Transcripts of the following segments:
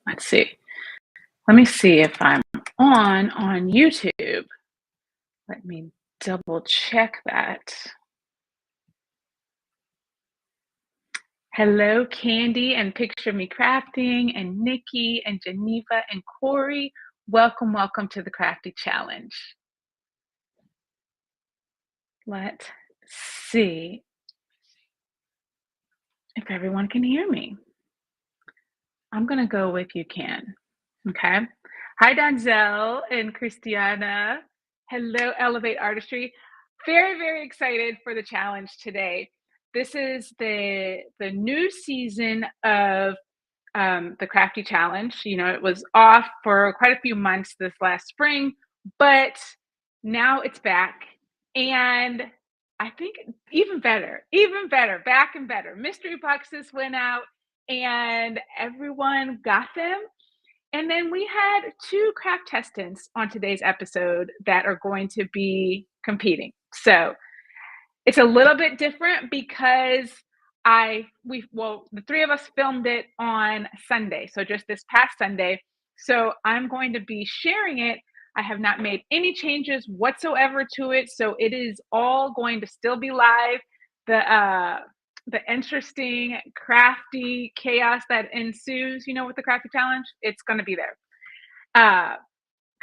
Let's see. Let me see if I'm on YouTube. Let me double check that. Hello, Candy and Picture Me Crafting and Nikki and Geneva and Corey. Welcome to the Crafty Challenge. Let's see if everyone can hear me. I'm going to go with you can. Okay. Hi, Donzel and Christiana. Hello, Elevate Artistry. Very excited for the challenge today. This is the new season of the Crafty Challenge. You know, it was off for quite a few months this last spring, but now it's back. And I think even better, back and better. Mystery boxes went out and everyone got them. And then we had two crafttestants on today's episode that are going to be competing. So it's a little bit different because the three of us filmed it on Sunday. So just this past Sunday. So I'm going to be sharing it. I have not made any changes whatsoever to it. So it is all going to still be live. The interesting crafty chaos that ensues, with the Crafty Challenge, it's going to be there.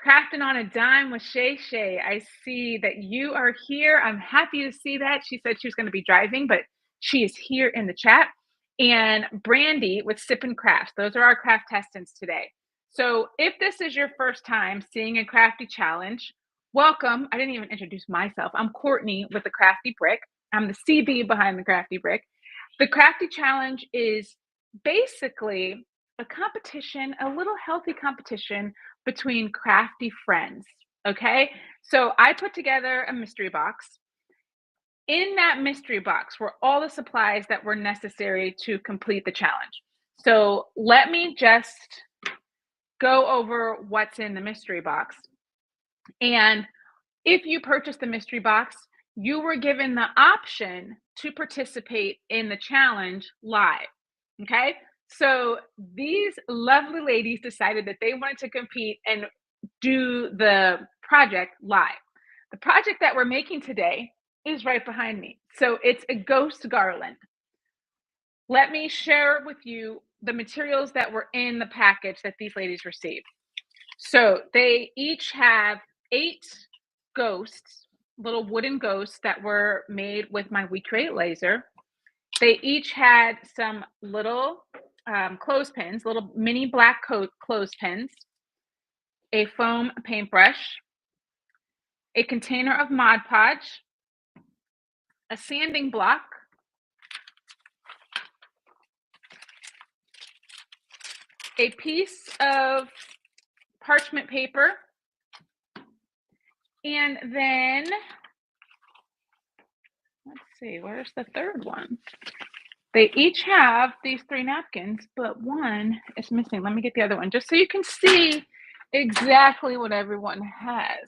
Crafting on a Dime with Shay Shay. I see that you are here. I'm happy to see that. She said she was going to be driving, but she is here in the chat. And Brandy with Sippin Crafts. Those are our crafttestants today. So if this is your first time seeing a Crafty Challenge, welcome. I didn't even introduce myself. I'm Courtney with the Crafty Brick. I'm the CB behind the Crafty Brick. The Crafty Challenge is basically a competition, a little healthy competition between crafty friends. Okay. So I put together a mystery box. In that mystery box were all the supplies that were necessary to complete the challenge. So let me just go over what's in the mystery box. And if you purchase the mystery box, you were given the option to participate in the challenge live. Okay. So these lovely ladies decided that they wanted to compete and do the project live. The project that we're making today is right behind me. So it's a ghost garland. Let me share with you the materials that were in the package that these ladies received. So they each have 8 ghosts, little wooden ghosts that were made with my We Create laser. They each had some little clothespins, little mini black clothespins, a foam paintbrush, a container of Mod Podge, a sanding block, a piece of parchment paper, and then, let's see, where's the third one? They each have these 3 napkins, but one is missing. Let me get the other one just so you can see exactly what everyone has.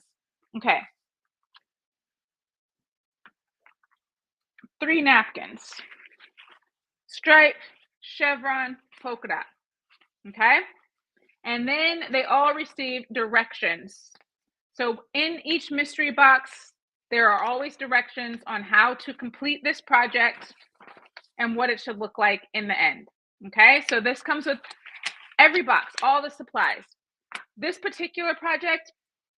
Okay. 3 napkins. Stripe, chevron, polka dot. Okay. And then they all received directions. So in each mystery box, there are always directions on how to complete this project and what it should look like in the end. Okay, so this comes with every box, all the supplies. This particular project,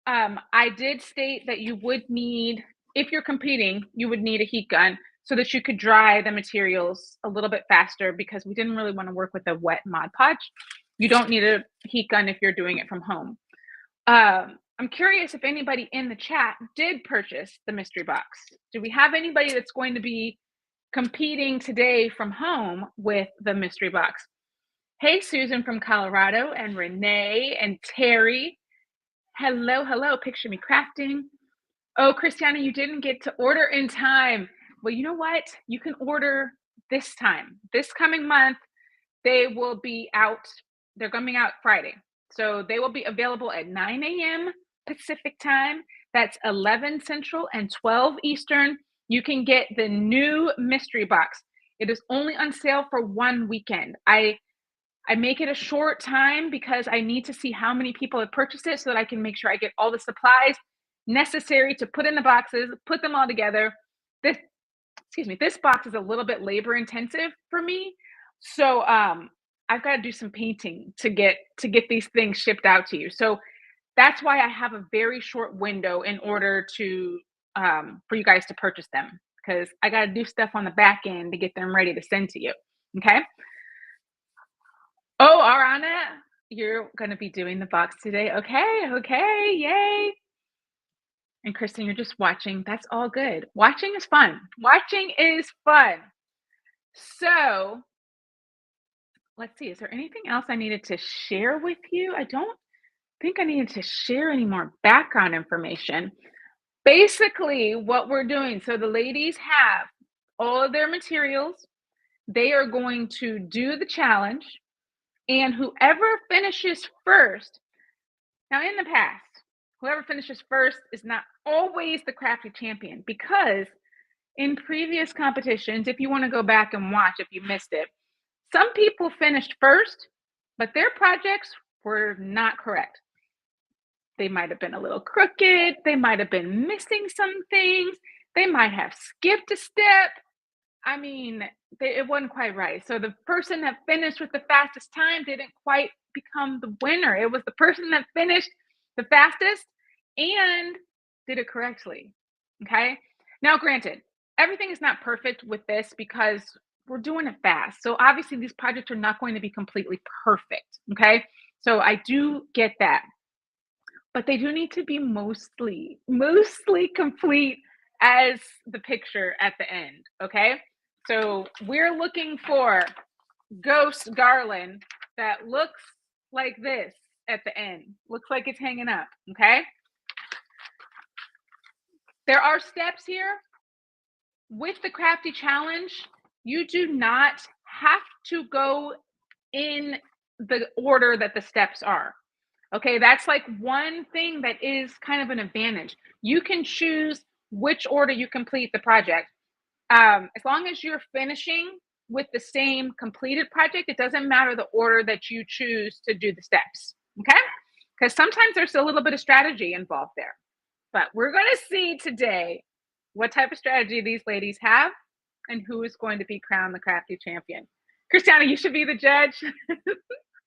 I did state that you would need, if you're competing, you would need a heat gun so that you could dry the materials a little bit faster because we didn't really want to work with a wet Mod Podge. You don't need a heat gun if you're doing it from home. I'm curious if anybody in the chat did purchase the mystery box. Do we have anybody that's going to be competing today from home with the mystery box? Hey, Susan from Colorado, and Renee and Terry. Hello, Picture Me Crafting. Oh, Christiana, you didn't get to order in time. Well, you know what? You can order this time. This coming month, they will be out. They're coming out Friday. So they will be available at 9 a.m. Pacific time. That's 11 Central and 12 Eastern. You can get the new mystery box. It is only on sale for one weekend. I I make it a short time because I need to see how many people have purchased it so that I can make sure I get all the supplies necessary to put in the boxes, put them all together. This, excuse me, this box is a little bit labor intensive for me. So I've got to do some painting to get these things shipped out to you. So that's why I have a very short window in order to for you guys to purchase them, because I got to do stuff on the back end to get them ready to send to you. Okay. Oh, Arana, you're going to be doing the box today. Okay. Okay. Yay. And Kristen, you're just watching. That's all good. Watching is fun. Watching is fun. So let's see. Is there anything else I needed to share with you? I don't think I needed to share any more background information. Basically, what we're doing, so the ladies have all of their materials. They are going to do the challenge, and whoever finishes first, now in the past, whoever finishes first is not always the crafty champion, because in previous competitions, if you want to go back and watch if you missed it, some people finished first, but their projects were not correct. They might have been a little crooked. They might have been missing some things. They might have skipped a step. I mean, it wasn't quite right. So the person that finished with the fastest time didn't quite become the winner. It was the person that finished the fastest and did it correctly. Okay. Now, granted, everything is not perfect with this because we're doing it fast. So obviously these projects are not going to be completely perfect. Okay. So I do get that. But they do need to be mostly complete as the picture at the end, okay? So we're looking for ghost garland that looks like this at the end. Looks like it's hanging up, okay? There are steps here. With the crafty challenge, you do not have to go in the order that the steps are. Okay, that's like one thing that is kind of an advantage. You can choose which order you complete the project. As long as you're finishing with the same completed project, it doesn't matter the order that you choose to do the steps. Okay, because sometimes there's a little bit of strategy involved there. But we're going to see today what type of strategy these ladies have and who is going to be crowned the crafty champion. Christiana, you should be the judge.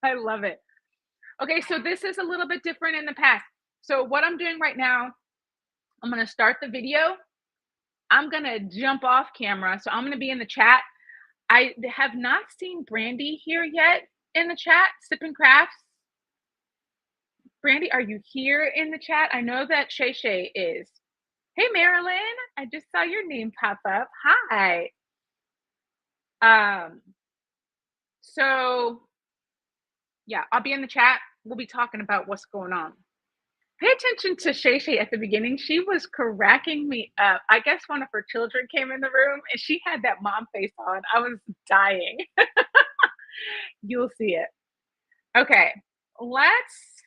I love it. Okay, so this is a little bit different in the past. So what I'm doing right now, I'm going to start the video. I'm going to jump off camera. So I'm going to be in the chat. I have not seen Brandy here yet in the chat. Sippin Crafts. Brandy, are you here in the chat? I know that Shay Shay is. Hey, Marilyn. I just saw your name pop up. Hi. So yeah, I'll be in the chat. We'll be talking about what's going on. Pay attention to Shay Shay at the beginning. She was cracking me up. I guess one of her children came in the room and she had that mom face on. I was dying. You'll see it. Okay, let's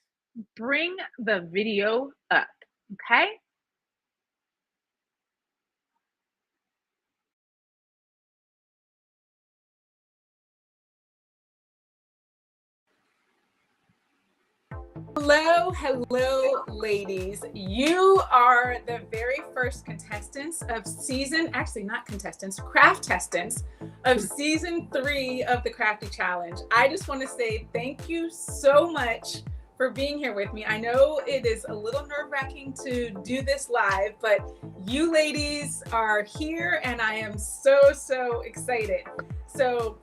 bring the video up. Okay. Hello, ladies. You are the very first contestants of craft testants of season 3 of the Crafty Challenge. I just want to say thank you so much for being here with me. I know it is a little nerve-wracking to do this live, but you ladies are here and I am so excited. So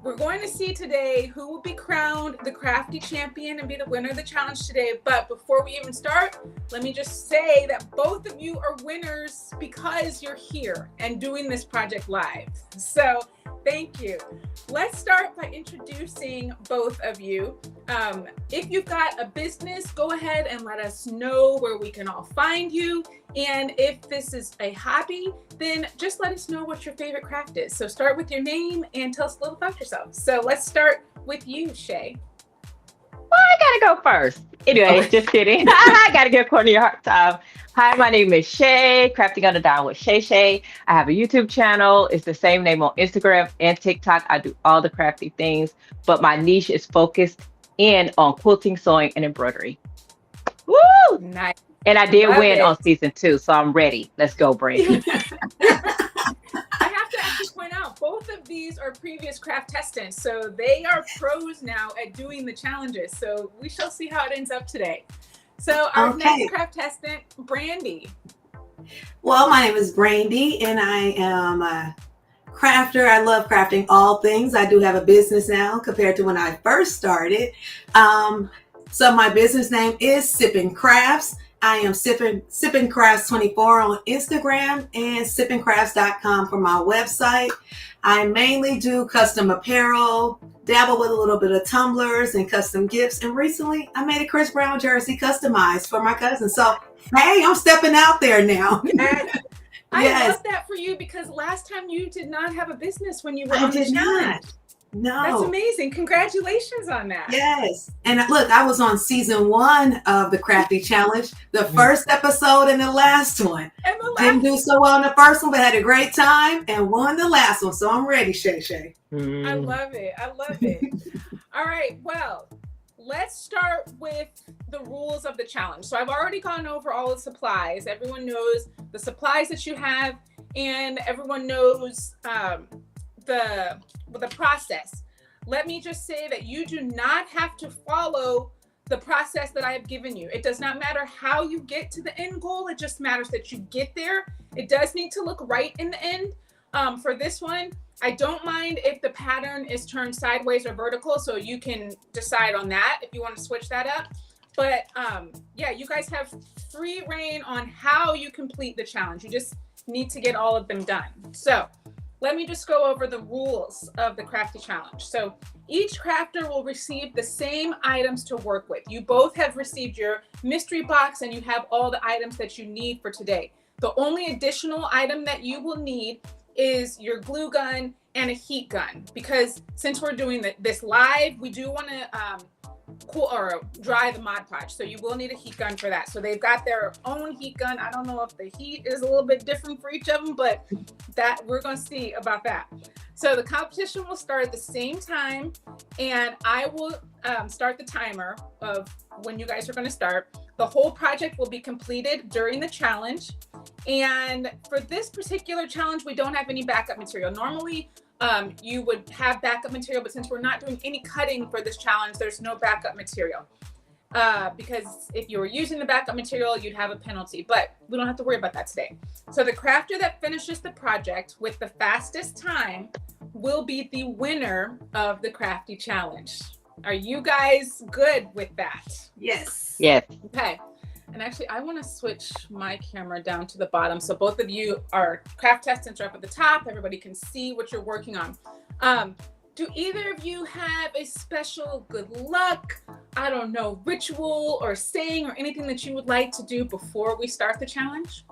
we're going to see today who will be crowned the crafty champion and be the winner of the challenge today. But before we even start, let me just say that both of you are winners because you're here and doing this project live. So thank you. Let's start by introducing both of you. If you've got a business, go ahead and let us know where we can all find you. And if this is a hobby, then just let us know what your favorite craft is. So start with your name and tell us a little about yourself. So let's start with you, Shay. Well, I gotta go first. Anyways, just kidding. I gotta give Courtney a hard time. Hi, my name is Shay, Crafting on the Down with Shay Shay. I have a YouTube channel. It's the same name on Instagram and TikTok. I do all the crafty things, but my niche is focused in on quilting, sewing, and embroidery. Woo! Nice. And I did Love win it. on season 2, so I'm ready. Let's go, Brandy. I have to actually point out, both of these are previous craft testants, so they are pros now at doing the challenges. So we shall see how it ends up today. So our next craft testant, Brandy. Well, my name is Brandy, and I am a crafter. I love crafting all things. I do have a business now compared to when I first started. So my business name is Sippin Crafts. I am Sippin Crafts 24 on Instagram and sippincrafts.com for my website. I mainly do custom apparel, dabble with a little bit of tumblers and custom gifts. And recently I made a Chris Brown jersey customized for my cousin. So, hey, I'm stepping out there now. I love that for you, because last time you did not have a business when you were on the challenge. No. That's amazing. Congratulations on that. Yes. And look, I was on season 1 of the Crafty Challenge, the first episode and the last one. And the last Didn't do so well in the first one, but had a great time and won the last one. So I'm ready, Shay Shay. I love it. I love it. All right. Well, let's start with the rules of the challenge. So I've already gone over all the supplies. Everyone knows the supplies that you have, and everyone knows the process. Let me just say that you do not have to follow the process that I have given you. It does not matter how you get to the end goal. It just matters that you get there. It does need to look right in the end. For this one, I don't mind if the pattern is turned sideways or vertical, so you can decide on that if you want to switch that up. But yeah, you guys have free reign on how you complete the challenge. You just need to get all of them done. So let me just go over the rules of the Crafty Challenge. So each crafter will receive the same items to work with. You both have received your mystery box, and you have all the items that you need for today. The only additional item that you will need is your glue gun and a heat gun, because since we're doing this live, we do want to cool or dry the Mod Podge, so you will need a heat gun for that. So they've got their own heat gun. I don't know if the heat is a little bit different for each of them, but that we're going to see about that. So the competition will start at the same time, and I will start the timer of when you guys are going to start. The whole project will be completed during the challenge. And for this particular challenge, we don't have any backup material. Normally, you would have backup material, but since we're not doing any cutting for this challenge, there's no backup material. Because if you were using the backup material, you'd have a penalty, but we don't have to worry about that today. So the crafter that finishes the project with the fastest time will be the winner of the Crafty Challenge. Are you guys good with that? Yes. Yes. Okay. And actually, I want to switch my camera down to the bottom, so both of you are craft testants are up at the top. Everybody can see what you're working on. Do either of you have a special good luck, I don't know, ritual or saying or anything that you would like to do before we start the challenge?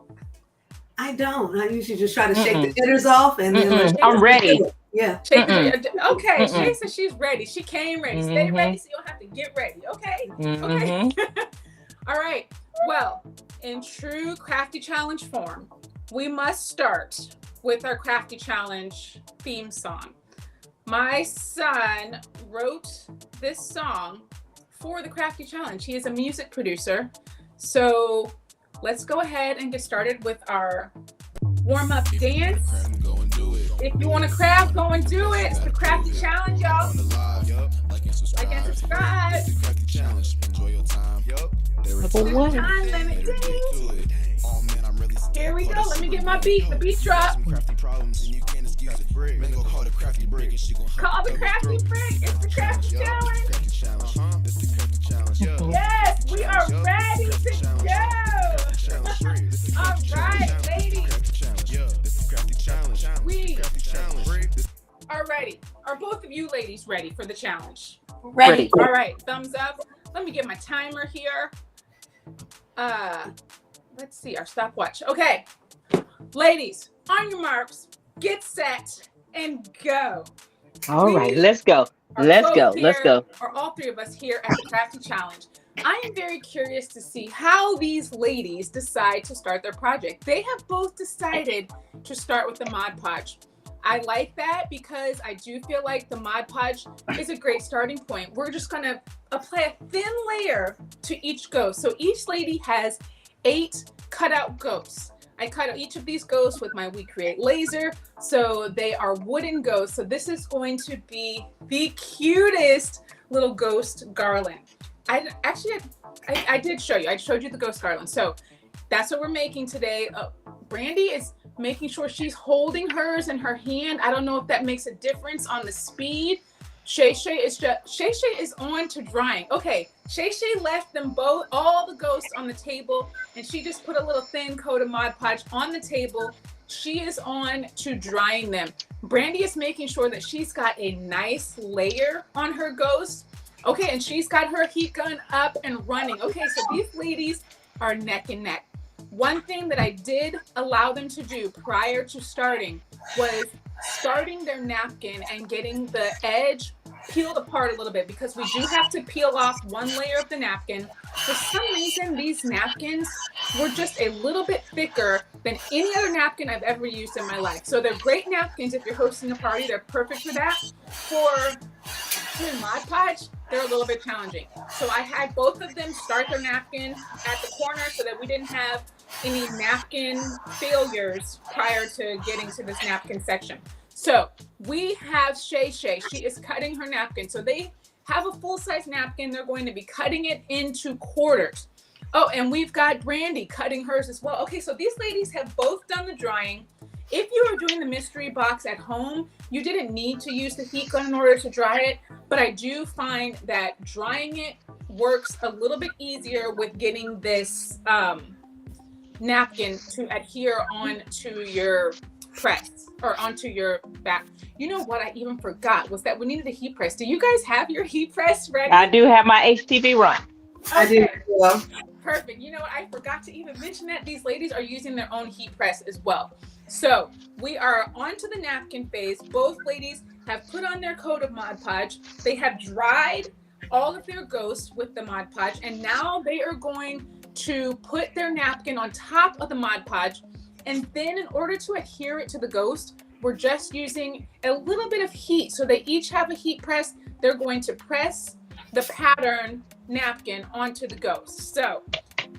I don't. I usually just try to shake the jitters off and then I'm ready. Yeah. Okay, Shay says she's ready. She came ready. Stay ready so you don't have to get ready. Okay? Okay. All right. Well, in true Crafty Challenge form, we must start with our Crafty Challenge theme song. My son wrote this song for the Crafty Challenge. He is a music producer. So let's go ahead and get started with our warm-up dance. If you want to craft, go and do it. It's the Crafty Challenge, y'all. Like and subscribe. Time limit ding. Here we go. Let me get my beat. The beat drop. Call the Crafty Brick. It's the Crafty Challenge. Yes, we are ready to go. All right, ladies. We are ready. Are both of you ladies ready for the challenge? Ready. All right, thumbs up. Let me get my timer here. Let's see our stopwatch. Okay, ladies, on your marks, get set, and go. All right, let's go. Let's go. Let's go. Or all three of us here at the Crafty Challenge. I am very curious to see how these ladies decide to start their project. They have both decided to start with the Mod Podge. I like that because I do feel like the Mod Podge is a great starting point. We're just going to apply a thin layer to each ghost. So each lady has 8 cutout ghosts. I cut out each of these ghosts with my We Create laser. So they are wooden ghosts. So this is going to be the cutest little ghost garland. I did show you. I showed you the ghost garland. So that's what we're making today. Brandy is making sure she's holding hers in her hand. I don't know if that makes a difference on the speed. Shay Shay is on to drying. Okay, Shay Shay left them both, all the ghosts on the table, and she just put a little thin coat of Mod Podge on the table. She is on to drying them. Brandy is making sure that she's got a nice layer on her ghost. Okay, and she's got her heat gun up and running. Okay, so these ladies are neck and neck. One thing that I did allow them to do prior to starting was starting their napkin and getting the edge peeled apart a little bit, because we do have to peel off one layer of the napkin. For some reason, these napkins were just a little bit thicker than any other napkin I've ever used in my life. So they're great napkins if you're hosting a party. They're perfect for that. For Mod Podge, they're a little bit challenging. So I had both of them start their napkin at the corner so that we didn't have any napkin failures prior to getting to this napkin section. So we have Shay Shay. She is cutting her napkin. So they have a full-size napkin. They're going to be cutting it into quarters. Oh, and we've got Brandy cutting hers as well. Okay, so these ladies have both done the drying. If you are doing the mystery box at home, you didn't need to use the heat gun in order to dry it, but I do find that drying it works a little bit easier with getting this napkin to adhere onto your press or onto your back. You know what I even forgot was that we needed a heat press. Do you guys have your heat press ready? I do have my HTV run. Okay. I do. Yeah. Perfect. You know what? I forgot to even mention that these ladies are using their own heat press as well. So we are on to the napkin phase. Both ladies have put on their coat of Mod Podge. They have dried all of their ghosts with the Mod Podge, and now they are going to put their napkin on top of the Mod Podge. And then in order to adhere it to the ghost, we're just using a little bit of heat. So they each have a heat press. They're going to press the pattern napkin onto the ghost. So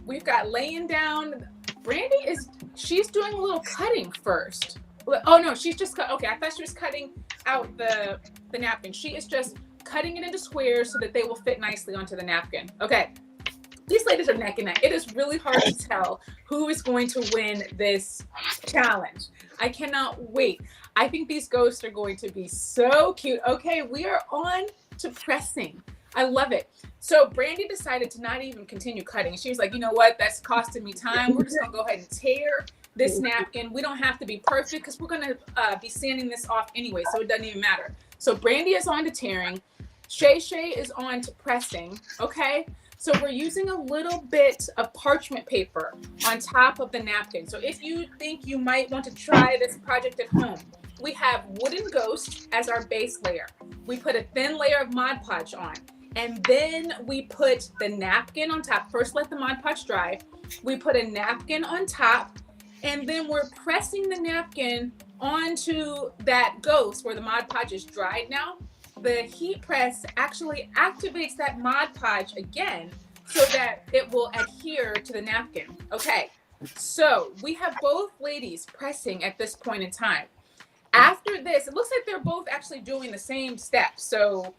we've got laying down. Brandy she's doing a little cutting first. Oh no, she's just okay, I thought she was cutting out the napkin. She is just cutting it into squares so that they will fit nicely onto the napkin. Okay, these ladies are neck and neck. It is really hard to tell who is going to win this challenge. I cannot wait. I think these ghosts are going to be so cute. Okay, we are on to pressing. I love it. So Brandy decided to not even continue cutting. She was like, you know what? That's costing me time. We're just going to go ahead and tear this napkin. We don't have to be perfect because we're going to be sanding this off anyway, so it doesn't even matter. So Brandy is on to tearing. Shay Shay is on to pressing, okay? So we're using a little bit of parchment paper on top of the napkin. So if you think you might want to try this project at home, we have wooden ghost as our base layer. We put a thin layer of Mod Podge on. And then we put the napkin on top. First, let the Mod Podge dry. We put a napkin on top, and then we're pressing the napkin onto that ghost where the Mod Podge is dried now. The heat press actually activates that Mod Podge again so that it will adhere to the napkin. Okay, so we have both ladies pressing at this point in time. After this, it looks like they're both actually doing the same steps. So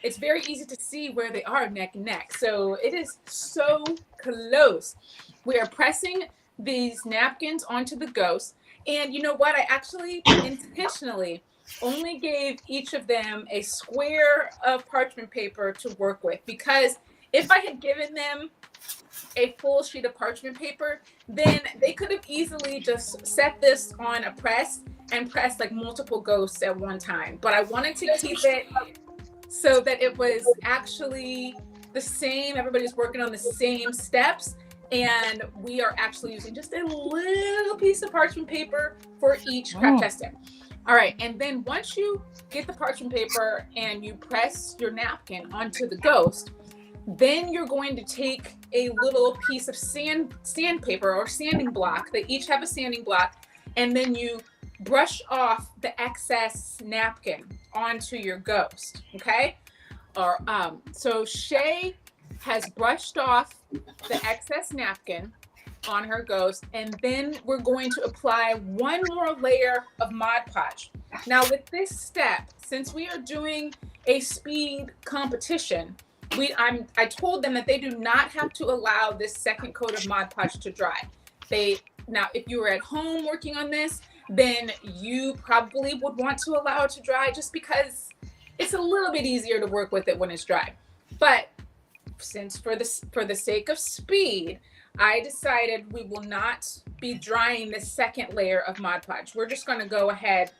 it's very easy to see where they are neck and neck. So it is so close. We are pressing these napkins onto the ghost. And you know what? I actually intentionally only gave each of them a square of parchment paper to work with, because if I had given them a full sheet of parchment paper, then they could have easily just set this on a press and press like multiple ghosts at one time. But I wanted to keep it so that it was actually the same. Everybody's working on the same steps, and we are actually using just a little piece of parchment paper for each craft testing. All right, and then once you get the parchment paper and you press your napkin onto the ghost, then you're going to take a little piece of sandpaper or sanding block. They each have a sanding block, and then you brush off the excess napkin onto your ghost, okay? Or so Shay has brushed off the excess napkin on her ghost, and then we're going to apply one more layer of Mod Podge. Now with this step, since we are doing a speed competition, I told them that they do not have to allow this second coat of Mod Podge to dry. Now if you were at home working on this, then you probably would want to allow it to dry, just because it's a little bit easier to work with it when it's dry. But since for the sake of speed, I decided we will not be drying the second layer of Mod Podge. We're just going to go ahead,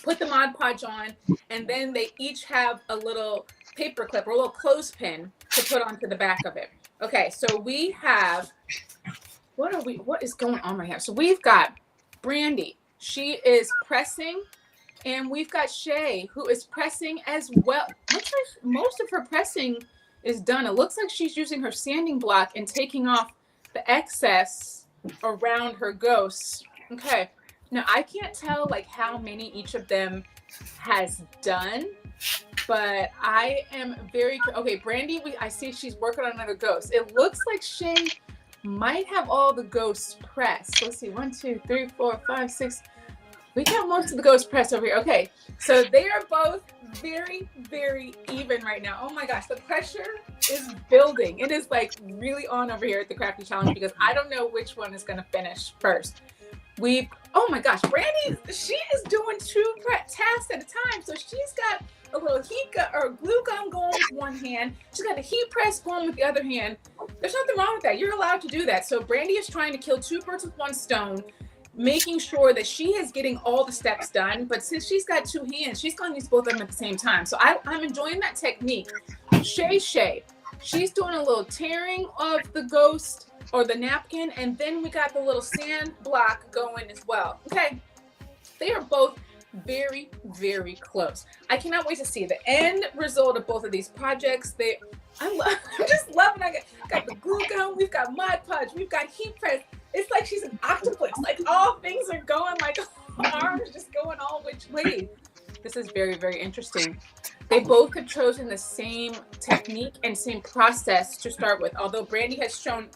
put the Mod Podge on, and then they each have a little paper clip or a little clothespin to put onto the back of it. Okay, so we have, what is going on right here? So we've got Brandy. She is pressing, and we've got Shay, who is pressing as well. Looks like most of her pressing is done. It looks like she's using her sanding block and taking off the excess around her ghosts. Okay, now I can't tell like how many each of them has done, but I am very, okay, Brandy, I see she's working on another ghost. It looks like Shay might have all the ghosts pressed. Let's see, 1, 2, 3, 4, 5, 6. We got most of the ghosts pressed over here. Okay, so they are both very, very even right now. Oh my gosh, the pressure is building. It is like really on over here at the Crafty Challenge, because I don't know which one is going to finish first. Oh my gosh, Brandy, she is doing 2 tasks at a time. So she's got a little heat gun or glue gun going with one hand. She's got a heat press going with the other hand. There's nothing wrong with that. You're allowed to do that. So Brandy is trying to kill 2 birds with one stone, making sure that she is getting all the steps done. But since she's got 2 hands, she's going to use both of them at the same time. So I'm enjoying that technique. Shay, she's doing a little tearing of the ghost or the napkin, and then we got the little sand block going as well. Okay, they are both very, very close. I cannot wait to see the end result of both of these projects. I'm just loving. I got the glue gun, we've got Mod Podge, we've got heat press. It's like she's an octopus. Like all things are going, like arms just going all which way. This is very, very interesting. They both have chosen the same technique and same process to start with. Although Brandy has thrown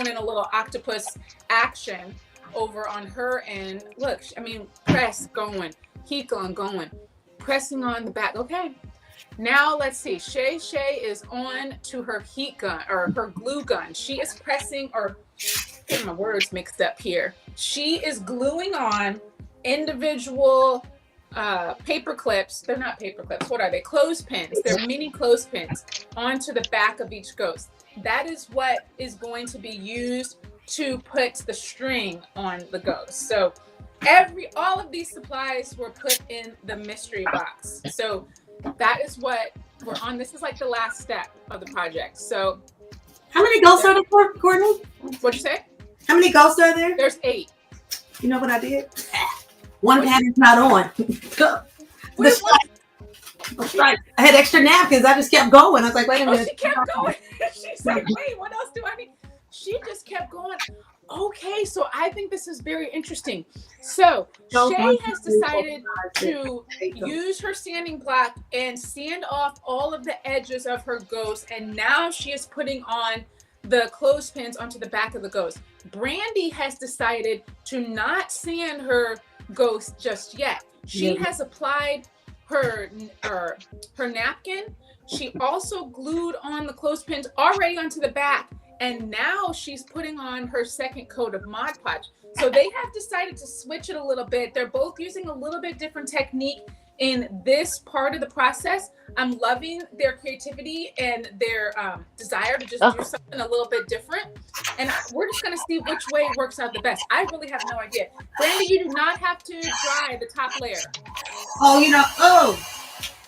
in a little octopus action over on her end. Look, I mean, press going, heat gun going, pressing on the back. Okay, now let's see. Shay is on to her heat gun or her glue gun. She is pressing, or getting my words mixed up here. She is gluing on individual paper clips. They're not paper clips. What are they? Clothespins. They're mini clothespins onto the back of each ghost. That is what is going to be used to put the string on the ghost. So all of these supplies were put in the mystery box. So that is what we're on. This is like the last step of the project. So how many ghosts are there, Courtney? What'd you say? How many ghosts are there? There's 8. You know what I did? One pattern's not on. I had extra napkins. I just kept going. I was like, wait a minute. She kept going. She's like, wait, what else do I need? She just kept going. Okay, so I think this is very interesting. So Shay has decided to use her sanding block and sand off all of the edges of her ghost, and now she is putting on the clothespins onto the back of the ghost. Brandy has decided to not sand her ghost just yet. She has applied her napkin. She also glued on the clothespins already onto the back, and now she's putting on her second coat of Mod Podge. So they have decided to switch it a little bit. They're both using a little bit different technique in this part of the process. I'm loving their creativity and their desire to just do something a little bit different. And we're just going to see which way works out the best. I really have no idea. Brandy, you do not have to dry the top layer.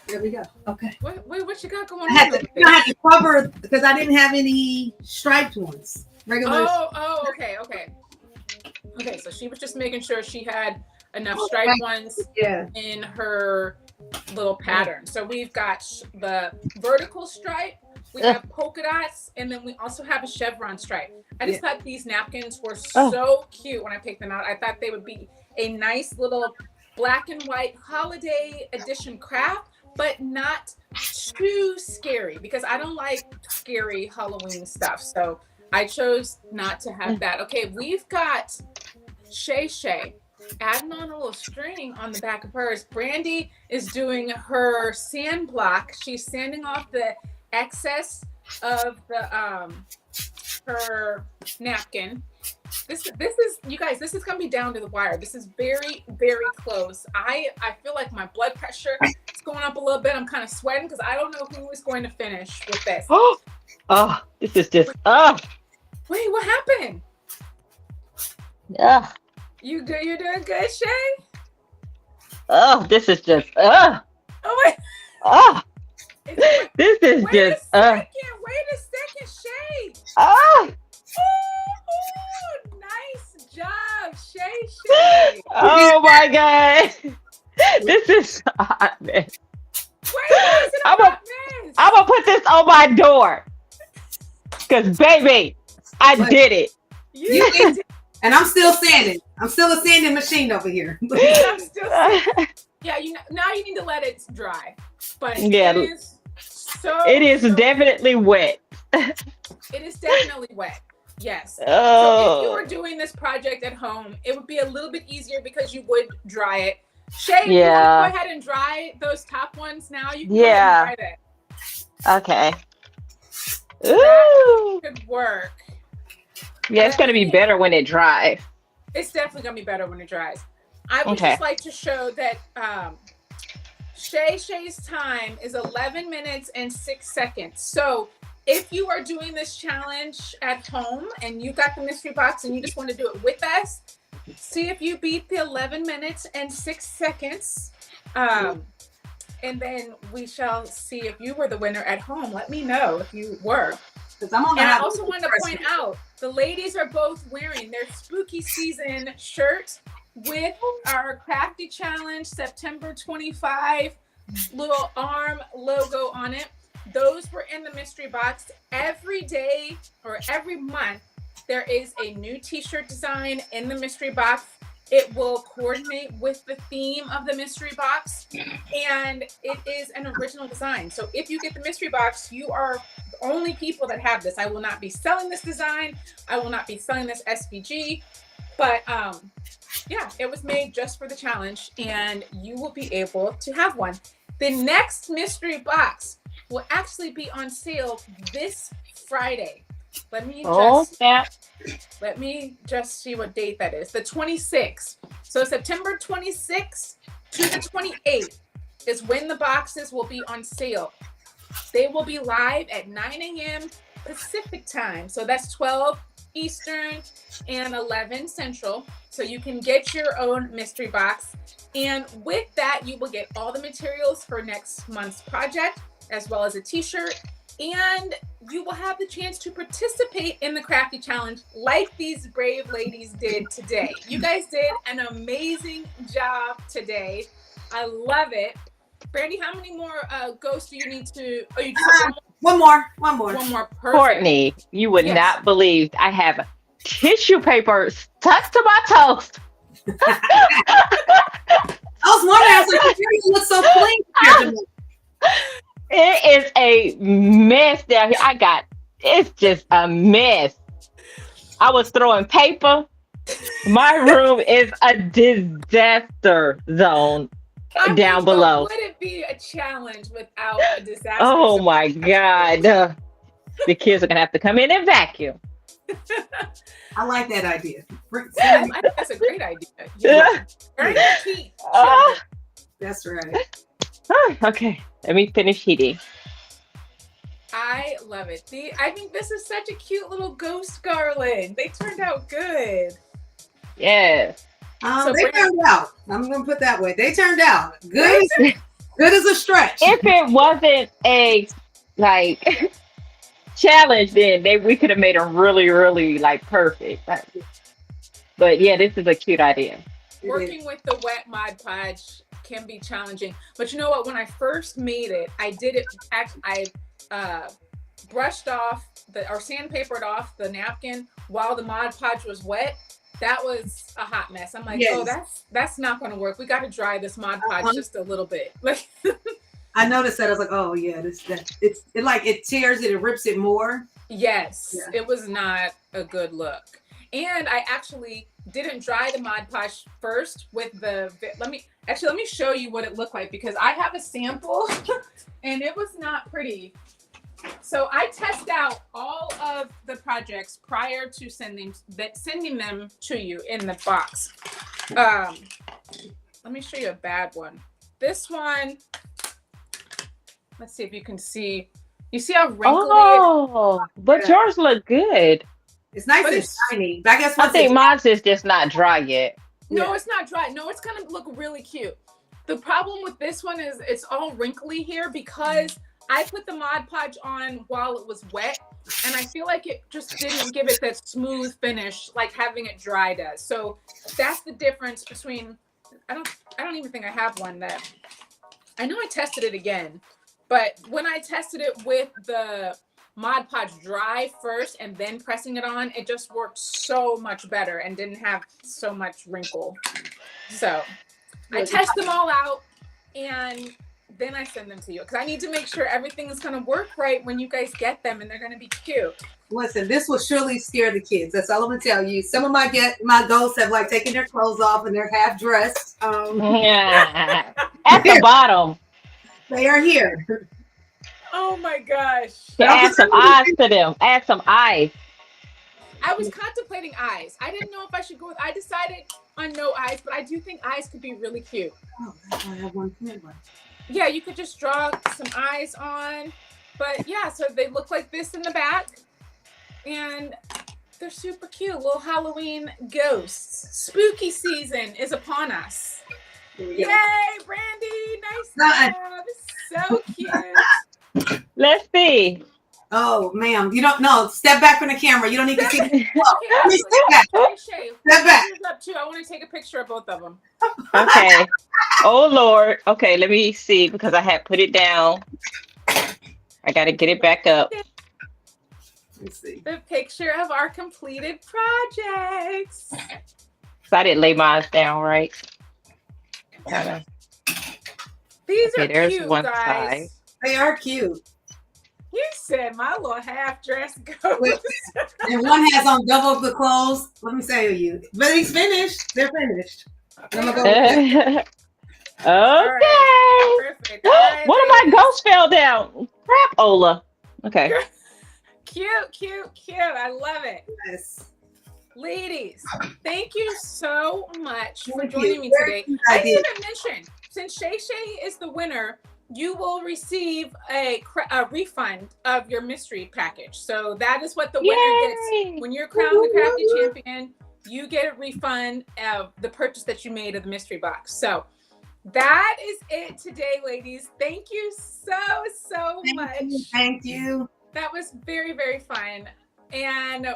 There we go. Okay. What you got going I on? I had to cover because I didn't have any striped ones. Regular. Okay, so she was just making sure she had enough striped ones Yeah. in her little pattern. So we've got the vertical stripe, we have polka dots, and then we also have a chevron stripe. I just thought these napkins were so cute when I picked them out. I thought they would be a nice little black and white holiday edition craft, but not too scary, because I don't like scary Halloween stuff. So I chose not to have that. Okay, we've got Shay Shay adding on a little string on the back of hers. Brandy is doing her sand block. She's sanding off the excess of the her napkin. This is, you guys, this is gonna be down to the wire. This is very, very close. I feel like my blood pressure is going up a little bit. I'm kind of sweating because I don't know who is going to finish with this. Oh, this is just Wait, what happened? yeah. You good? You're doing good, Shay? Oh, this is just Oh wait. oh, Wait this is a just second. Wait a second, Shay. oh, Ooh, nice job, Shay. oh my God. This is a hot mess. Wait, why is it a hot mess? I'm gonna put this on my door. Cause baby, I did it. You did. And I'm still sanding. I'm still a sanding machine over here. I'm still saying, yeah, now you need to let it dry. But Yeah. it is so. It is definitely wet. It is definitely wet. Yes. So if you Oh, were doing this project at home, it would be a little bit easier because you would dry it. Shay, if you Yeah. want to go ahead and dry those top ones now, you can Yeah. go ahead and dry that. okay. Ooh. Could work. Yeah, it's gonna be better when it dries. It's definitely gonna be better when it dries. I would Okay. just like to show that Shay's time is 11 minutes and 6 seconds. So if you are doing this challenge at home and you got the mystery box and you just want to do it with us, see if you beat the 11 minutes and 6 seconds. And then we shall see if you were the winner at home. Let me know if you were. Because I'm on And I that. also want to point out, the ladies are both wearing their spooky season shirts with our Crafty Challenge September 25 little arm logo on it. Those were in the mystery box. Every day or every month, there is a new t-shirt design in the mystery box. It will coordinate with the theme of the mystery box, and it is an original design. So if you get the mystery box, you are the only people that have this. I will not be selling this design. I will not be selling this SVG, but yeah, it was made just for the challenge, and you will be able to have one. The next mystery box will actually be on sale this Friday. Let me just see what date that is. The 26th. So September 26th to the 28th is when the boxes will be on sale. They will be live at 9 a.m. Pacific time. So that's 12 Eastern and 11 Central. So you can get your own mystery box. And with that, you will get all the materials for next month's project, as well as a t-shirt. And you will have the chance to participate in the Crafty Challenge like these brave ladies did today. You guys did an amazing job today. I love it. Brandy, how many more ghosts do you need to? Oh, you just have One more. one more. Perfect. Courtney, you would not believe I have tissue paper stuck to my toast. I was wondering, I was like, you look so clean. It is a mess down here. It's just a mess. I was throwing paper. My room is a disaster zone down below. Would it be a challenge without a disaster? Oh my God. The kids are going to have to come in and vacuum. I like that idea. I think that's a great idea. Yeah. Earn your keep, children. That's right. Okay, let me finish heating. I love it. I think this is such a cute little ghost garland. They turned out good. Yes. They turned out. I'm going to put that way. They turned out good. Good as a stretch. If it wasn't a challenge, then we could have made them really, really perfect. But yeah, this is a cute idea. working with the wet Mod Podge can be challenging. But you know what? When I first made it, I did it. I brushed off or sandpapered off the napkin while the Mod Podge was wet. That was a hot mess. I'm like, oh, that's not going to work. We got to dry this Mod Podge just a little bit. Like, I noticed that. I was like, oh yeah, it tears it and rips it more. Yes, it was not a good look. And I actually didn't dry the Mod Podge first with let me show you what it looked like, because I have a sample and it was not pretty. So I test out all of the projects prior to sending them to you in the box. Let me show you a bad one. This one, let's see if you can see. You see how wrinkly? Oh, but yours look good. It's nice and shiny. But I guess I think mine's is just not dry yet. No, it's not dry. No, it's gonna look really cute. The problem with this one is it's all wrinkly here because I put the Mod Podge on while it was wet, and I feel like it just didn't give it that smooth finish like having it dry does. So that's the difference between. I don't even think I have one that. I know I tested it again, but when I tested it with the Mod Podge dry first and then pressing it on, it just worked so much better and didn't have so much wrinkle. So I test them all out and then I send them to you because I need to make sure everything is going to work right when you guys get them and they're going to be cute. Listen, this will surely scare the kids. That's all I'm gonna tell you. Some of my ghosts have like taken their clothes off and they're half dressed. At the bottom. They are here. Oh my gosh. Add some eyes to them. Add some eyes. I was contemplating eyes. I didn't know if I should go with. I decided on no eyes, but I do think eyes could be really cute. Oh, that's why I have one. Yeah, you could just draw some eyes on. But yeah, so they look like this in the back. And they're super cute. Little Halloween ghosts. Spooky season is upon us. Yay, Brandy. Nice job. So cute. Let's see. Oh, ma'am. You don't know. Step back from the camera. You don't need to see. Okay, Step back. Shay, Step back. up too. I want to take a picture of both of them. Okay. Oh, Lord. Okay, let me see because I had put it down. I got to get it back up. Let's see. The picture of our completed projects. So I didn't lay mine down right. These are there's cute, one guys. side. They are cute. You said my little half-dressed ghost. And one has on double of the clothes. Let me tell you. But he's finished. They're finished. I'm gonna go Okay. Right. Perfect. Right, One of my ghosts fell down. Crap, Ola. Okay. Cute. I love it. Yes. Ladies, thank you so much for joining me today. I didn't even mention, since Shay Shay is the winner, you will receive a refund of your mystery package. So that is what the winner gets. When you're crowned the Crafty Champion, you get a refund of the purchase that you made of the mystery box. So that is it today, ladies. Thank you so much. Thank you. That was very, very fun. And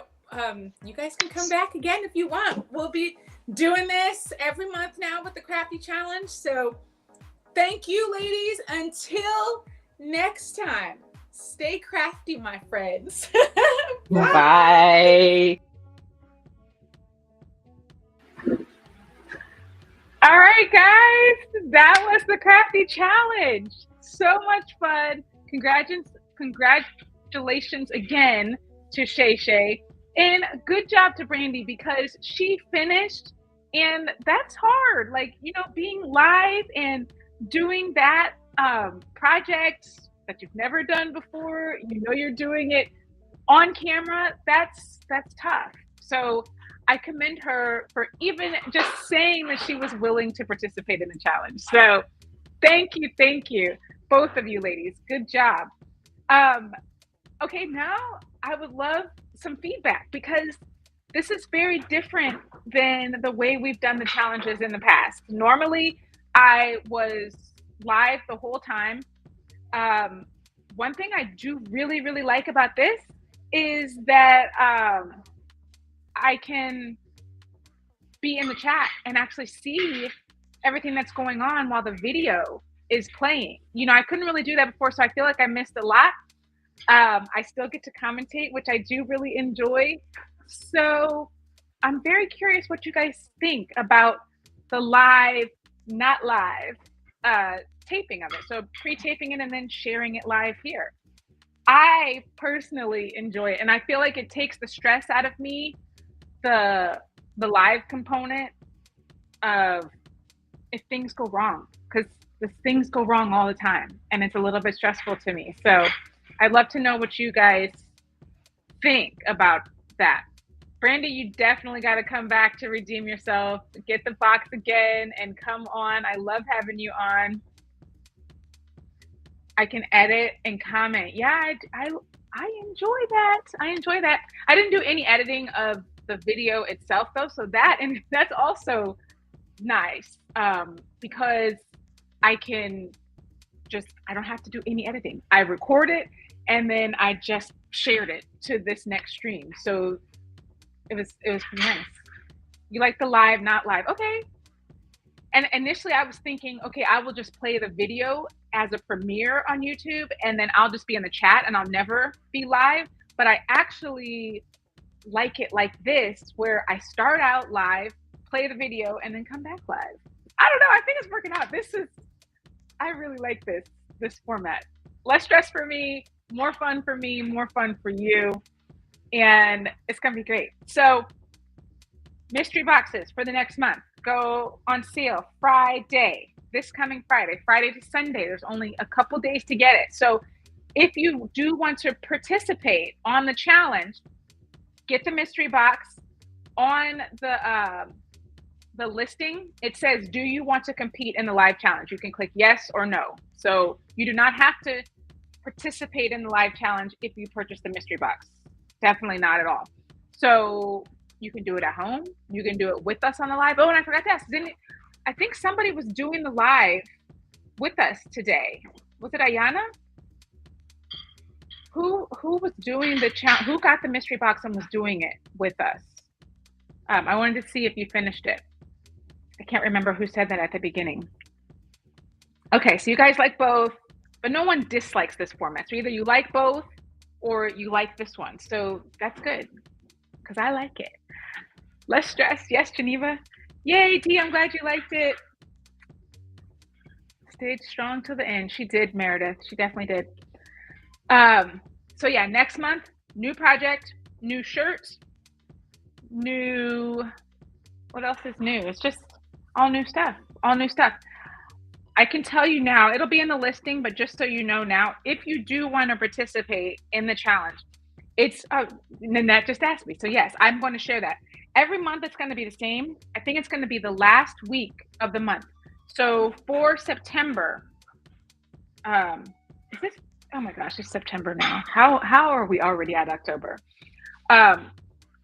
you guys can come back again if you want. We'll be doing this every month now with the Crafty Challenge. So thank you, ladies. Until next time, stay crafty, my friends. Bye. All right, guys. That was the Crafty Challenge. So much fun. Congratulations again to Shay Shay. And good job to Brandy because she finished. And that's hard. Like, being live and doing that project that you've never done before, you're doing it on camera, that's tough. So I commend her for even just saying that she was willing to participate in the challenge. So thank you, both of you ladies. Good job. Okay, now I would love some feedback because this is very different than the way we've done the challenges in the past. Normally, I was live the whole time. One thing I do really, really like about this is that I can be in the chat and actually see everything that's going on while the video is playing. You know, I couldn't really do that before, so I feel like I missed a lot. I still get to commentate, which I do really enjoy. So I'm very curious what you guys think about the live, not live, taping of it. So pre-taping it and then sharing it live here. I personally enjoy it, and I feel like it takes the stress out of me, the live component of if things go wrong, because the things go wrong all the time, and it's a little bit stressful to me. So I'd love to know what you guys think about that. Brandy, you definitely got to come back to redeem yourself, get the box again, and come on. I love having you on. I can edit and comment. Yeah, I enjoy that. I enjoy that. I didn't do any editing of the video itself though, so that's also nice, because I don't have to do any editing. I record it and then I just shared it to this next stream. So it was nice. You like the live, not live. Okay. And initially I was thinking, okay, I will just play the video as a premiere on YouTube and then I'll just be in the chat and I'll never be live. But I actually like it like this, where I start out live, play the video, and then come back live. I don't know. I think it's working out. I really like this format. Less stress for me, more fun for me, more fun for you. And it's going to be great. So mystery boxes for the next month go on sale Friday, this coming Friday to Sunday. There's only a couple days to get it. So if you do want to participate on the challenge, get the mystery box. On the listing, it says, do you want to compete in the live challenge? You can click yes or no. So you do not have to participate in the live challenge if you purchase the mystery box. Definitely not at all. So you can do it at home. You can do it with us on the live. Oh, and I forgot to ask, I think somebody was doing the live with us today. Was it Ayana? Who was doing the challenge? Who got the mystery box and was doing it with us? I wanted to see if you finished it. I can't remember who said that at the beginning. Okay, so you guys like both, but no one dislikes this format. So either you like both or you like this one. So that's good, because I like it. Less stress. Yes, Geneva. Yay, T, I'm glad you liked it. Stayed strong to the end. She did, Meredith. She definitely did. So yeah, next month, new project, new shirts, what else is new? It's just all new stuff. I can tell you now, it'll be in the listing, but just so you know now, if you do want to participate in the challenge, it's, Nanette just asked me. So yes, I'm going to share that. Every month it's going to be the same. I think it's going to be the last week of the month. So for September, is this, oh my gosh, it's September now. How are we already at October?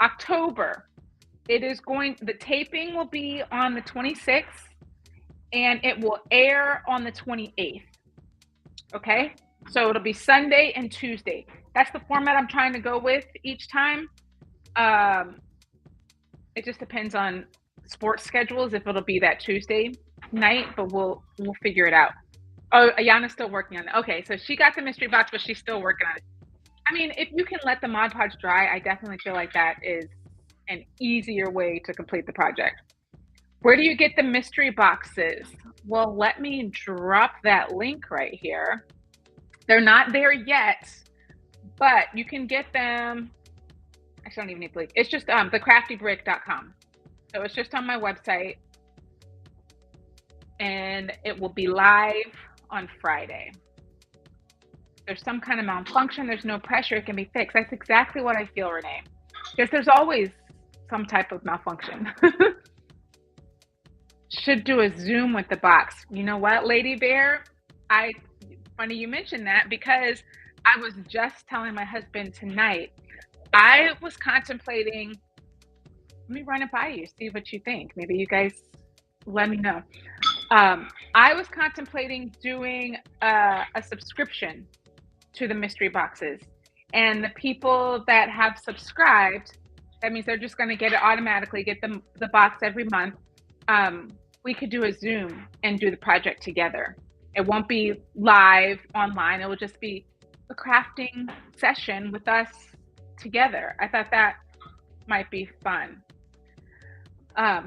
October, the taping will be on the 26th and it will air on the 28th. Okay, so it'll be Sunday and Tuesday. That's the format I'm trying to go with each time. It just depends on sports schedules if it'll be that Tuesday night, but we'll figure it out. Oh, Ayana's still working on it. Okay, so she got the mystery box, but she's still working on it. I mean, if you can let the Mod Podge dry, I definitely feel like that is an easier way to complete the project. Where do you get the mystery boxes? Well, let me drop that link right here. They're not there yet, but you can get them. I don't even need the link. It's just thecraftybrick.com. So it's just on my website, and it will be live on Friday. There's some kind of malfunction. There's no pressure. It can be fixed. That's exactly what I feel, Renee. Because there's always some type of malfunction. Should do a Zoom with the box. You know what, Lady Bear? Funny you mentioned that, because I was just telling my husband tonight, I was contemplating, let me run it by you, see what you think. Maybe you guys let me know. I was contemplating doing a subscription to the mystery boxes, and the people that have subscribed That means they're just going to get it automatically, get the box every month. We could do a Zoom and do the project together. It won't be live online. It will just be a crafting session with us together. I thought that might be fun. So I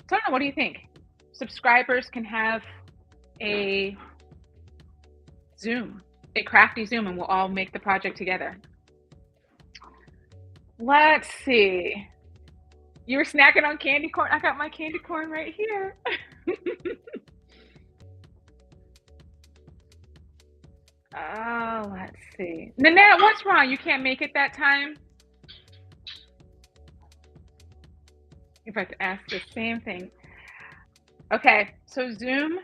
don't know, what do you think? Subscribers can have a Zoom, a crafty Zoom, and we'll all make the project together. Let's see. You were snacking on candy corn. I got my candy corn right here. Oh, let's see. Nanette, what's wrong? You can't make it that time? If I have to ask the same thing. Okay, so Zoom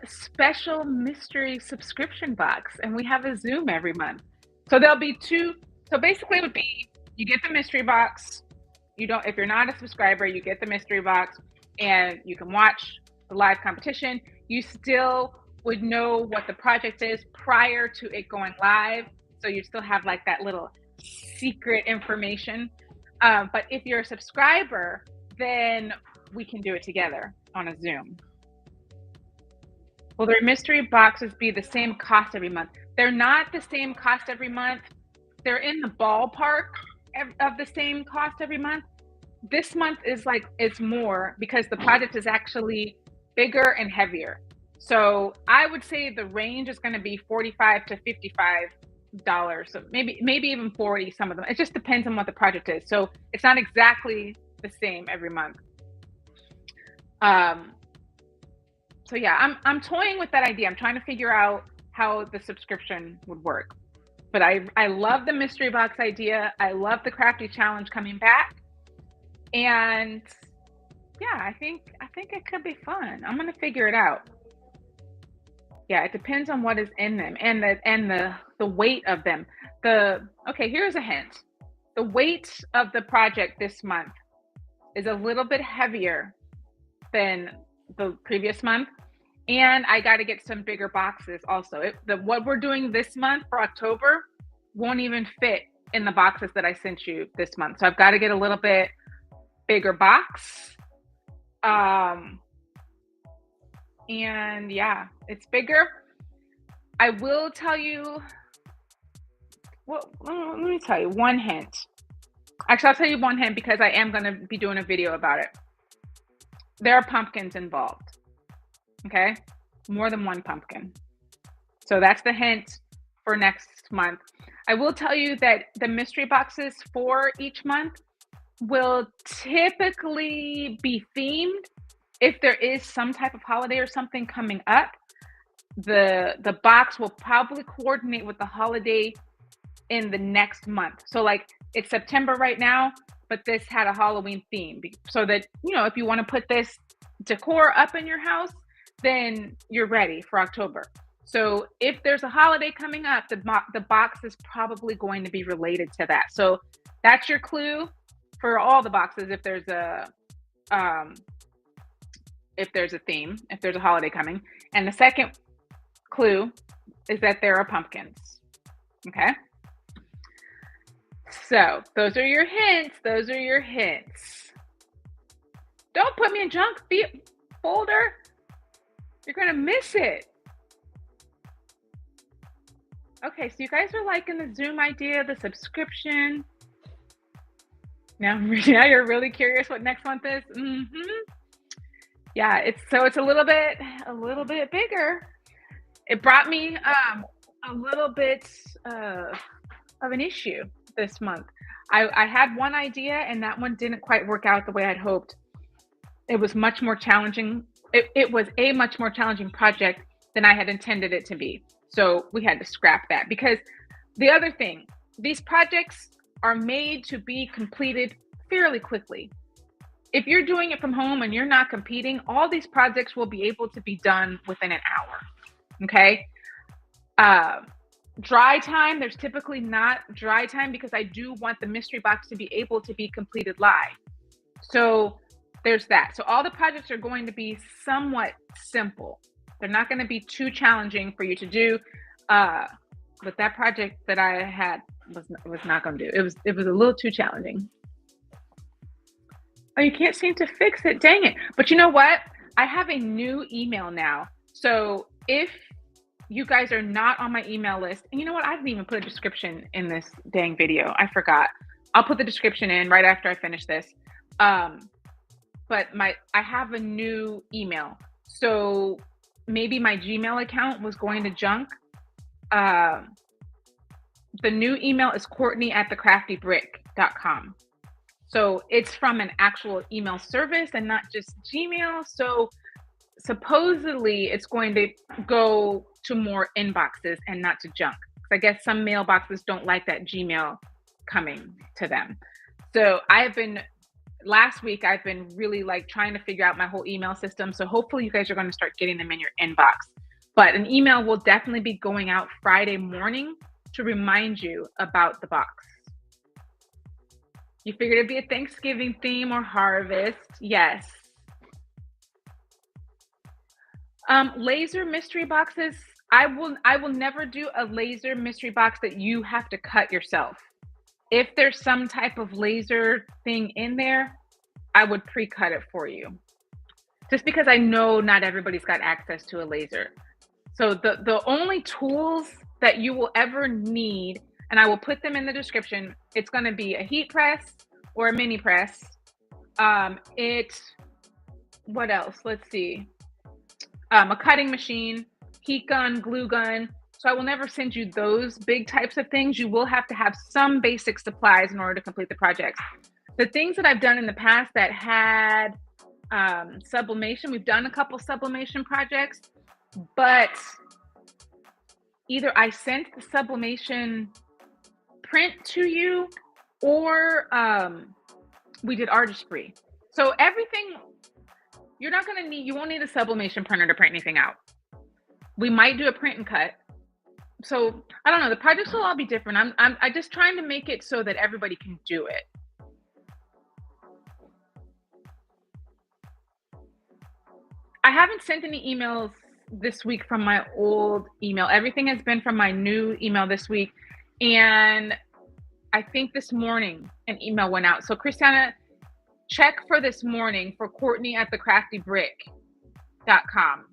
special mystery subscription box, and we have a Zoom every month. So there'll be two. So basically it would be, you get the mystery box. If you're not a subscriber, you get the mystery box and you can watch the live competition. You still would know what the project is prior to it going live. So you still have like that little secret information. But if you're a subscriber, then we can do it together on a Zoom. Will their mystery boxes be the same cost every month? They're not the same cost every month. They're in the ballpark of the same cost every month. This month is more because the project is actually bigger and heavier. So I would say the range is going to be $45 to $55. So maybe even 40, some of them. It just depends on what the project is. So it's not exactly the same every month. So yeah, I'm toying with that idea. I'm trying to figure out how the subscription would work. But I love the mystery box idea. I love the Crafty Challenge coming back. And yeah, I think it could be fun. I'm gonna figure it out. Yeah, it depends on what is in them and the weight of them. Okay, here's a hint. The weight of the project this month is a little bit heavier than the previous month. And I got to get some bigger boxes also. What we're doing this month for October won't even fit in the boxes that I sent you this month. So I've got to get a little bit bigger box. And yeah, it's bigger. I will tell you, well, let me tell you one hint. Actually, I'll tell you one hint because I am going to be doing a video about it. There are pumpkins involved. Okay, more than one pumpkin. So that's the hint for next month. I will tell you that the mystery boxes for each month will typically be themed. If there is some type of holiday or something coming up, the box will probably coordinate with the holiday in the next month. So like it's September right now, but this had a Halloween theme, so that, if you want to put this decor up in your house, then you're ready for October. So if there's a holiday coming up, the box is probably going to be related to that. So that's your clue for all the boxes. If there's a theme, if there's a holiday coming. And the second clue is that there are pumpkins. Okay. So those are your hints. Don't put me in junk folder. You're going to miss it. Okay, so you guys are liking the Zoom idea, the subscription. Now you're really curious what next month is? Yeah, it's a little bit bigger. It brought me a little bit of an issue this month. I had one idea and that one didn't quite work out the way I'd hoped. It was much more challenging. It was a much more challenging project than I had intended it to be. So we had to scrap that, because the other thing, these projects are made to be completed fairly quickly. If you're doing it from home and you're not competing, all these projects will be able to be done within an hour. Okay. Dry time, there's typically not dry time because I do want the mystery box to be able to be completed live. So there's that. So all the projects are going to be somewhat simple. They're not going to be too challenging for you to do. but that project that I had was not going to do. It was a little too challenging. Oh, you can't seem to fix it. Dang it. But you know what? I have a new email now. So if you guys are not on my email list, and you know what? I didn't even put a description in this dang video. I forgot. I'll put the description in right after I finish this. But I have a new email. So maybe my Gmail account was going to junk. The new email is Courtney@thecraftybrick.com. So it's from an actual email service and not just Gmail. So supposedly it's going to go to more inboxes and not to junk. I guess some mailboxes don't like that Gmail coming to them. So last week I've been really like trying to figure out my whole email system. So hopefully you guys are going to start getting them in your inbox. But an email will definitely be going out Friday morning to remind you about the box. You figured it'd be a Thanksgiving theme or harvest. Yes. Laser mystery boxes. I will never do a laser mystery box that you have to cut yourself. If there's some type of laser thing in there, I would pre-cut it for you. Just because I know not everybody's got access to a laser. So the only tools that you will ever need, and I will put them in the description, it's going to be a heat press or a mini press. What else? Let's see. A cutting machine, heat gun, glue gun. So I will never send you those big types of things. You will have to have some basic supplies in order to complete the project. The things that I've done in the past that had sublimation, we've done a couple sublimation projects, but either I sent the sublimation print to you or we did artistry. So everything, you won't need a sublimation printer to print anything out. We might do a print and cut. So I don't know, the projects will all be different. I'm just trying to make it so that everybody can do it. I haven't sent any emails this week from my old email. Everything has been from my new email this week. And I think this morning an email went out. So Christiana, check for this morning for Courtney@thecraftybrick.com.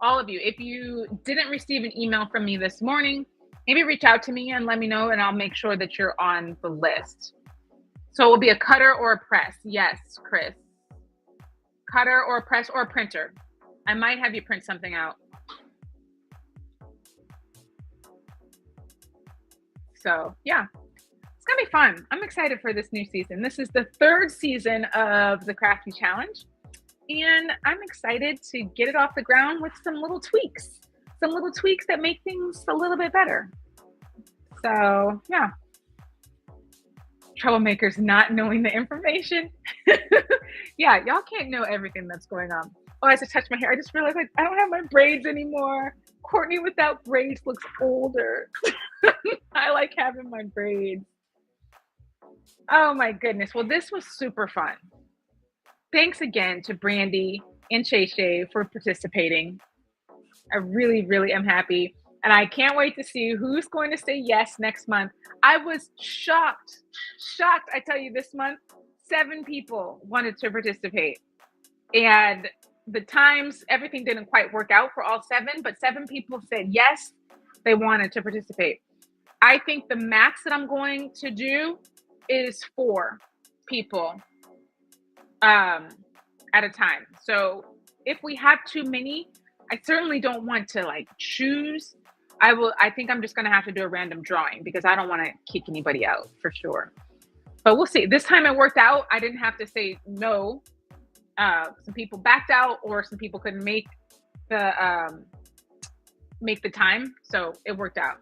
All of you, if you didn't receive an email from me this morning, maybe reach out to me and let me know, and I'll make sure that you're on the list. So it will be a cutter or a press. Yes, Chris. Cutter or a press or a printer. I might have you print something out. So yeah, it's gonna be fun. I'm excited for this new season. This is the 3rd season of the Crafty Challenge. And I'm excited to get it off the ground with some little tweaks that make things a little bit better. So yeah, troublemakers not knowing the information. Yeah, y'all can't know everything that's going on. Oh, I just touched my hair. I just realized I don't have my braids anymore. Courtney without braids looks older. I like having my braids. Oh my goodness. Well, this was super fun. Thanks again to Brandy and Shay Shay for participating. I really, really am happy. And I can't wait to see who's going to say yes next month. I was shocked. I tell you, this month, 7 people wanted to participate. And the times, everything didn't quite work out for all 7, but 7 people said yes, they wanted to participate. I think the max that I'm going to do is 4 people at a time. So if we have too many, I certainly don't want to like choose. I think I'm just going to have to do a random drawing because I don't want to kick anybody out for sure. But we'll see. This time it worked out. I didn't have to say no. Some people backed out or some people couldn't make the time. So it worked out.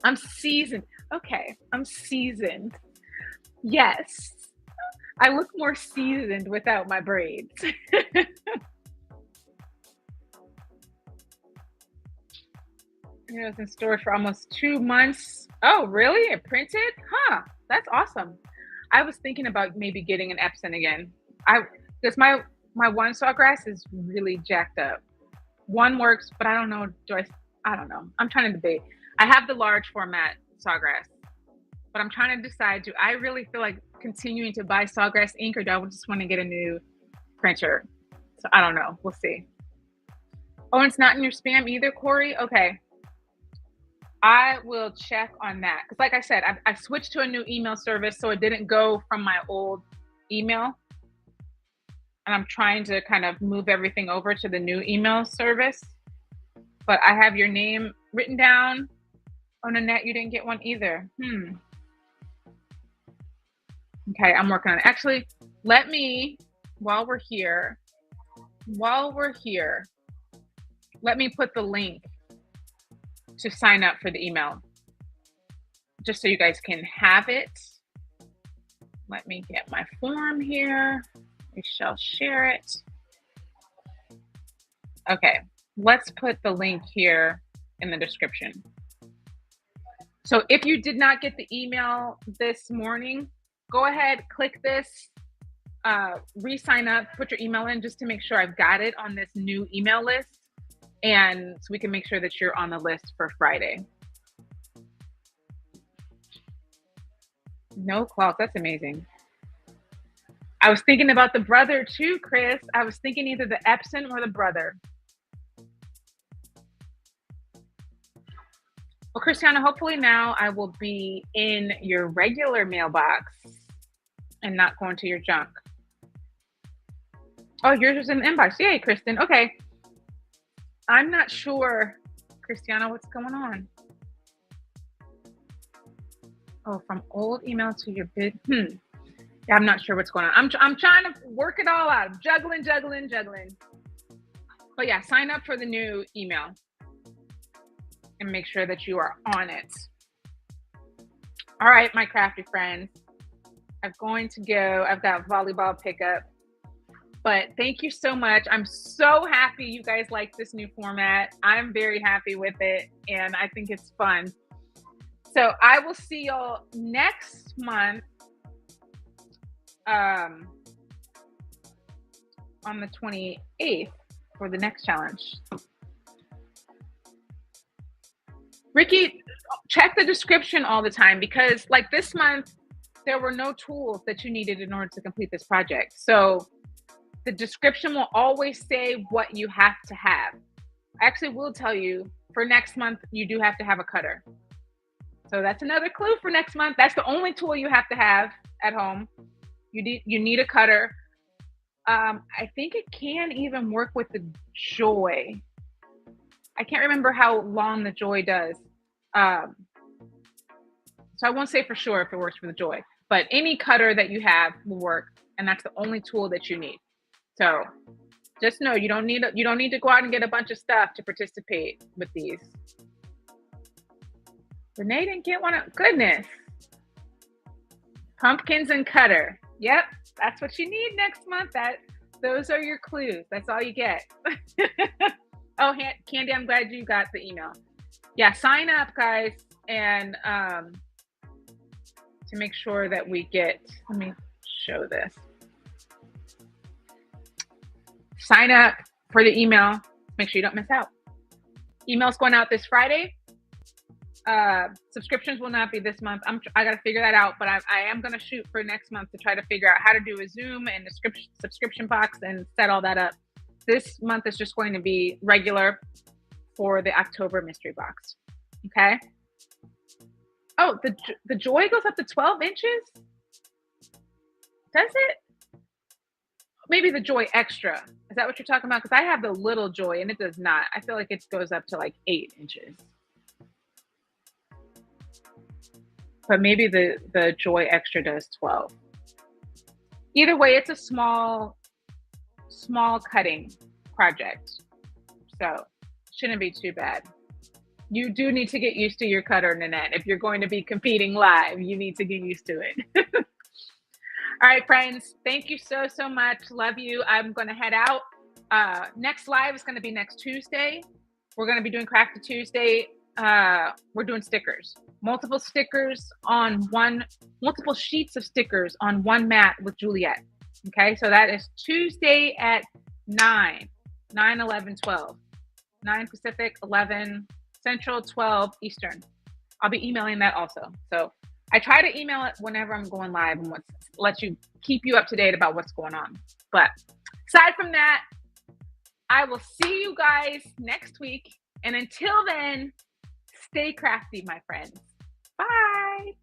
I'm seasoned. Okay. I'm seasoned. Yes. I look more seasoned without my braids. It was in storage for almost 2 months. Oh, really? It printed? Huh. That's awesome. I was thinking about maybe getting an Epson again. Because my one sawgrass is really jacked up. One works, but I don't know. I don't know. I'm trying to debate. I have the large format Sawgrass, but I'm trying to decide, do I really feel like continuing to buy Sawgrass ink, or do I just want to get a new printer? So I don't know. We'll see. Oh, and it's not in your spam either, Corey? Okay. I will check on that. Because like I said, I switched to a new email service, so it didn't go from my old email. And I'm trying to kind of move everything over to the new email service. But I have your name written down. Oh, Nanette, you didn't get one either. Okay, I'm working on it. Actually, let me, while we're here, let me put the link to sign up for the email, just so you guys can have it. Let me get my form here. We shall share it. Okay, let's put the link here in the description. So if you did not get the email this morning, go ahead, click this, re-sign up, put your email in just to make sure I've got it on this new email list. And so we can make sure that you're on the list for Friday. No clock, that's amazing. I was thinking about the brother too, Chris. I was thinking either the Epson or the brother. Well, Christiana, hopefully now I will be in your regular mailbox and not going to your junk. Oh, yours is in the inbox. Yay, Kristen. Okay. I'm not sure, Christiana, what's going on. Oh, from old email to your bid. Yeah, I'm not sure what's going on. I'm trying to work it all out. Juggling. But yeah, sign up for the new email and make sure that you are on it. All right, my crafty friends. I'm going to go. I've got volleyball pickup. But thank you so much. I'm so happy you guys like this new format. I'm very happy with it, and I think it's fun. So I will see y'all next month on the 28th for the next challenge. Ricky, check the description all the time, because like this month, there were no tools that you needed in order to complete this project. So the description will always say what you have to have. I actually will tell you, for next month, you do have to have a cutter. So that's another clue for next month. That's the only tool you have to have at home. You need a cutter. I think it can even work with the Joy. I can't remember how long the Joy does. So I won't say for sure if it works for the Joy, but any cutter that you have will work, and that's the only tool that you need. So just know you don't need to go out and get a bunch of stuff to participate with these. Renee didn't get one. Goodness. Pumpkins and cutter. Yep, that's what you need next month. Those are your clues. That's all you get. Oh, Candy, I'm glad you got the email. Yeah, sign up, guys, and to make sure that we get. Let me show this. Sign up for the email. Make sure you don't miss out. Email's going out this Friday. Subscriptions will not be this month. I got to figure that out, but I am going to shoot for next month to try to figure out how to do a Zoom and a subscription box and set all that up. This month is just going to be regular for the October mystery box. Okay. Oh, the Joy goes up to 12 inches. Does it? Maybe the Joy Extra. Is that what you're talking about? Because I have the little Joy and it does not. I feel like it goes up to like 8 inches. But maybe the Joy Extra does 12. Either way, it's a small cutting project. So shouldn't be too bad. You do need to get used to your cutter, Nanette. If you're going to be competing live, you need to get used to it. All right, friends, thank you so much. Love you. I'm going to head out. Next live is going to be next Tuesday. We're going to be doing Crafty Tuesday. We're doing stickers. Multiple stickers on multiple sheets of stickers on one mat with Juliet. Okay, so that is Tuesday at 9, 11, 12. 9 Pacific, 11 Central, 12 Eastern. I'll be emailing that also. So I try to email it whenever I'm going live and let you keep you up to date about what's going on. But aside from that, I will see you guys next week. And until then, stay crafty, my friends. Bye.